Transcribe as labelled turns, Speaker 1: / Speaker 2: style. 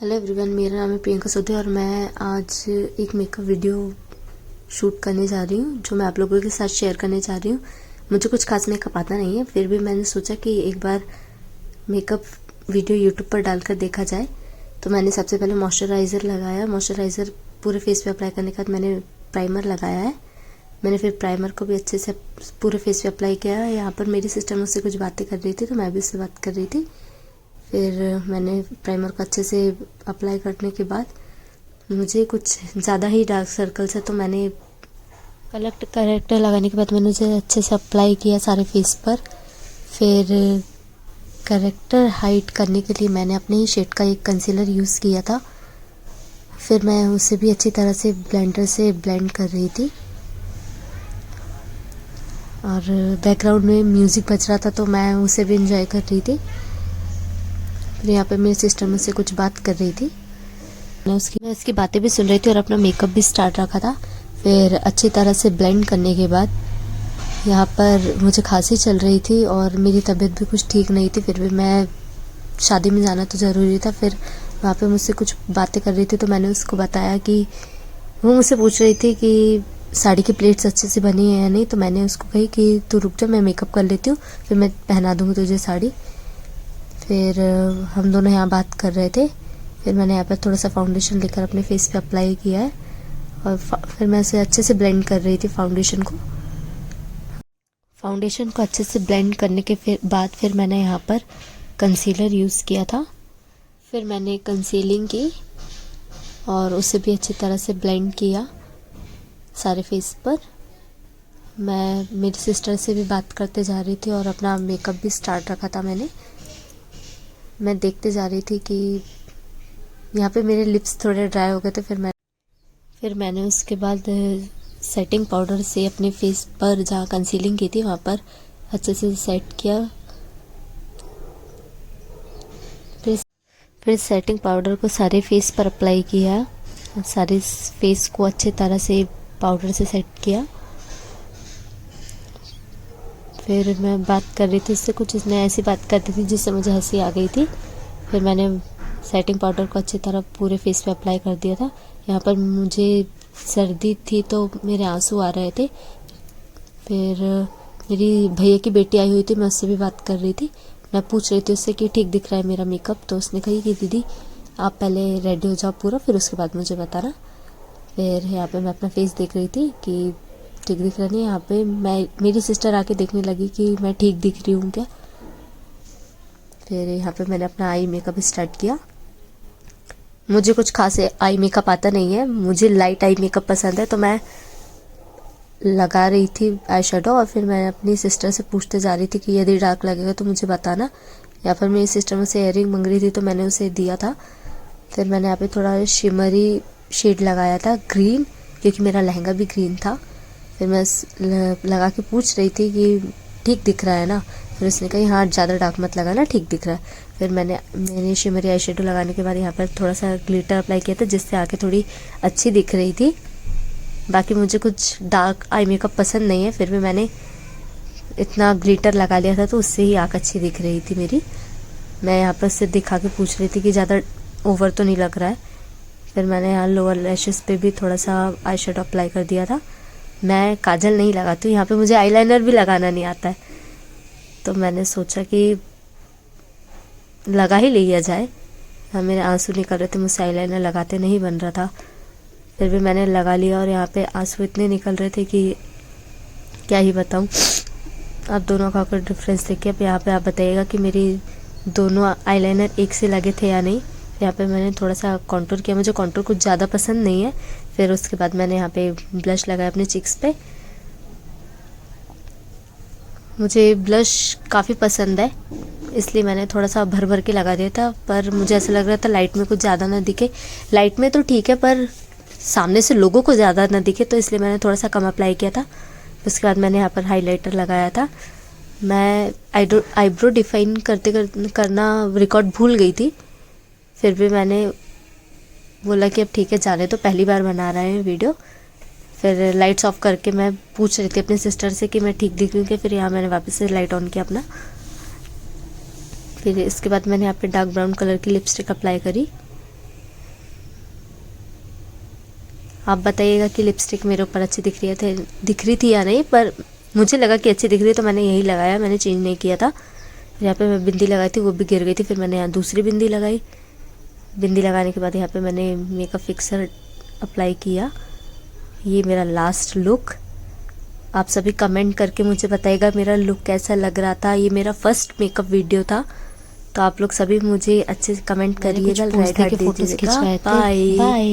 Speaker 1: Hello everyone, मेरा नाम है प्रियंका सोधी और मैं आज एक मेकअप वीडियो शूट करने जा रही हूँ जो मैं आप लोगों के साथ शेयर करने जा रही हूँ। मुझे कुछ खास मेकअप आता नहीं है, फिर भी मैंने सोचा कि एक बार मेकअप वीडियो यूट्यूब पर डालकर देखा जाए। तो मैंने सबसे पहले मॉइस्चराइज़र लगाया। मॉइस्चराइज़र पूरे फेस पे अप्लाई करने के बाद मैंने प्राइमर लगाया है। मैंने फिर प्राइमर को भी अच्छे से पूरे फेस पे अप्लाई किया है। यहाँ पर मेरी सिस्टर मुझसे कुछ बातें कर रही थी तो मैं भी उससे बात कर रही थी। फिर मैंने प्राइमर को अच्छे से अप्लाई करने के बाद मुझे कुछ ज़्यादा ही डार्क सर्कल्स है तो मैंने करेक्टर लगाने के बाद मैंने उसे अच्छे से अप्लाई किया सारे फेस पर। फिर करेक्टर हाइड करने के लिए मैंने अपने ही शेड का एक कंसीलर यूज़ किया था। फिर मैं उसे भी अच्छी तरह से ब्लेंडर से ब्लेंड कर रही थी और बैकग्राउंड में म्यूज़िक बज रहा था तो मैं उसे भी इंजॉय कर रही थी। फिर यहाँ पे मेरी सिस्टर मुझसे कुछ बात कर रही थी, मैं उसकी बातें भी सुन रही थी और अपना मेकअप भी स्टार्ट रखा था। फिर अच्छी तरह से ब्लेंड करने के बाद यहाँ पर मुझे खांसी चल रही थी और मेरी तबीयत भी कुछ ठीक नहीं थी। फिर भी मैं शादी में जाना तो ज़रूरी था। फिर वहाँ पे मुझसे कुछ बातें कर रही थी तो मैंने उसको बताया कि वो मुझसे पूछ रही थी कि साड़ी की प्लेट्स अच्छे से बनी है या नहीं। तो मैंने उसको कही कि तू रुक जा, मैं मेकअप कर लेती हूँ, फिर मैं पहना दूँगी तुझे साड़ी। फिर हम दोनों यहाँ बात कर रहे थे। फिर मैंने यहाँ पर थोड़ा सा फाउंडेशन लेकर अपने फेस पे अप्लाई किया है और फिर मैं उसे अच्छे से ब्लेंड कर रही थी फाउंडेशन को अच्छे से ब्लेंड करने के बाद फिर मैंने यहाँ पर कंसीलर यूज़ किया था। फिर मैंने कंसीलिंग की और उसे भी अच्छी तरह से ब्लेंड किया सारे फेस पर। मैं मेरी सिस्टर से भी बात करते जा रही थी और अपना मेकअप भी स्टार्ट रखा था। मैं देखते जा रही थी कि यहाँ पे मेरे लिप्स थोड़े ड्राई हो गए थे। फिर मैंने उसके बाद सेटिंग पाउडर से अपने फेस पर जहाँ कंसीलिंग की थी वहाँ पर अच्छे से सेट किया। फिर सेटिंग पाउडर को सारे फेस पर अप्लाई किया, सारे फेस को अच्छे तरह से पाउडर से सेट किया। फिर मैं बात कर रही थी उससे, कुछ उसने ऐसी बात कर दी थी जिससे मुझे हंसी आ गई थी। फिर मैंने सेटिंग पाउडर को अच्छी तरह पूरे फेस पे अप्लाई कर दिया था। यहाँ पर मुझे सर्दी थी तो मेरे आंसू आ रहे थे। फिर मेरी भैया की बेटी आई हुई थी, मैं उससे भी बात कर रही थी। मैं पूछ रही थी उससे कि ठीक दिख रहा है मेरा मेकअप। तो उसने कही कि दीदी आप पहले रेडी हो जाओ पूरा, फिर उसके बाद मुझे बताना। फिर यहाँ पे मैं अपना फेस देख रही थी कि ठीक दिख रहा नहीं। यहाँ पे मेरी सिस्टर आके देखने लगी कि मैं ठीक दिख रही हूँ क्या। फिर यहाँ पे मैंने अपना आई मेकअप स्टार्ट किया। मुझे कुछ खास आई मेकअप आता नहीं है, मुझे लाइट आई मेकअप पसंद है तो मैं लगा रही थी आई शेडो। और फिर मैं अपनी सिस्टर से पूछते जा रही थी कि यदि डार्क लगेगा तो मुझे बताना। यहाँ पर मेरी सिस्टर मुझसे इयररिंग मांग रही थी तो मैंने उसे दिया था। फिर मैंने यहाँ पे थोड़ा शिमरी शेड लगाया था ग्रीन, क्योंकि मेरा लहंगा भी ग्रीन था। फिर मैं लगा के पूछ रही थी कि ठीक दिख रहा है ना। फिर उसने कहा हाँ ज़्यादा डार्क मत लगाना, ठीक दिख रहा है। फिर मैंने शिमरी आई शेडो लगाने के बाद यहाँ पर थोड़ा सा ग्लिटर अप्लाई किया था जिससे आंखें थोड़ी अच्छी दिख रही थी। बाकी मुझे कुछ डार्क आई मेकअप पसंद नहीं है, फिर भी मैंने इतना ग्लिटर लगा लिया था तो उससे ही आँख अच्छी दिख रही थी मेरी। मैं यहाँ पर उससे दिखा के पूछ रही थी कि ज़्यादा ओवर तो नहीं लग रहा है। फिर मैंने यहाँ लोअर लैशेस पे भी थोड़ा सा आई शेडो अप्लाई कर दिया था। मैं काजल नहीं लगाती हूँ, यहाँ पे मुझे आईलाइनर भी लगाना नहीं आता है तो मैंने सोचा कि लगा ही लिया जाए। हाँ, मेरे आंसू निकल रहे थे, मुझसे आईलाइनर लगाते नहीं बन रहा था। फिर भी मैंने लगा लिया और यहाँ पे आंसू इतने निकल रहे थे कि क्या ही बताऊँ। आप दोनों का अगर डिफरेंस देखिए, अब यहाँ पे आप बताइएगा कि मेरी दोनों आईलाइनर एक से लगे थे या नहीं। यहाँ पे मैंने थोड़ा सा कॉन्टूर किया, मुझे कॉन्टूर कुछ ज़्यादा पसंद नहीं है। फिर उसके बाद मैंने यहाँ पे ब्लश लगाया अपने चिक्स पे। मुझे ब्लश काफ़ी पसंद है इसलिए मैंने थोड़ा सा भर भर के लगा दिया था, पर मुझे ऐसा लग रहा था लाइट में कुछ ज़्यादा ना दिखे। लाइट में तो ठीक है पर सामने से लोगों को ज़्यादा ना दिखे, तो इसलिए मैंने थोड़ा सा कम अप्लाई किया था। उसके बाद मैंने यहाँ पर हाइलाइटर लगाया था। मैं आईब्रो डिफाइन करना रिकॉर्ड भूल गई थी। फिर भी मैंने बोला कि अब ठीक है जाने तो, पहली बार बना रहे हैं वीडियो। फिर लाइट्स ऑफ करके मैं पूछ रही थी अपनी सिस्टर से कि मैं ठीक दिख रही हूँ क्या। फिर यहाँ मैंने वापस से लाइट ऑन किया अपना। फिर इसके बाद मैंने यहाँ पे डार्क ब्राउन कलर की लिपस्टिक अप्लाई करी। आप बताइएगा कि लिपस्टिक मेरे ऊपर अच्छी दिख रही थी या नहीं, पर मुझे लगा कि अच्छी दिख रही है तो मैंने यही लगाया, मैंने चेंज नहीं किया था। यहाँ पे मैं बिंदी लगाई थी, वो भी गिर गई थी, फिर मैंने यहाँ दूसरी बिंदी लगाई। बिंदी लगाने के बाद यहाँ पे मैंने मेकअप फिक्सर अप्लाई किया। ये मेरा लास्ट लुक। आप सभी कमेंट करके मुझे बताइएगा मेरा लुक कैसा लग रहा था। ये मेरा फर्स्ट मेकअप वीडियो था, तो आप लोग सभी मुझे अच्छे से कमेंट करिएगा, राइट के फोटोज खिंचवाए थे। बाय।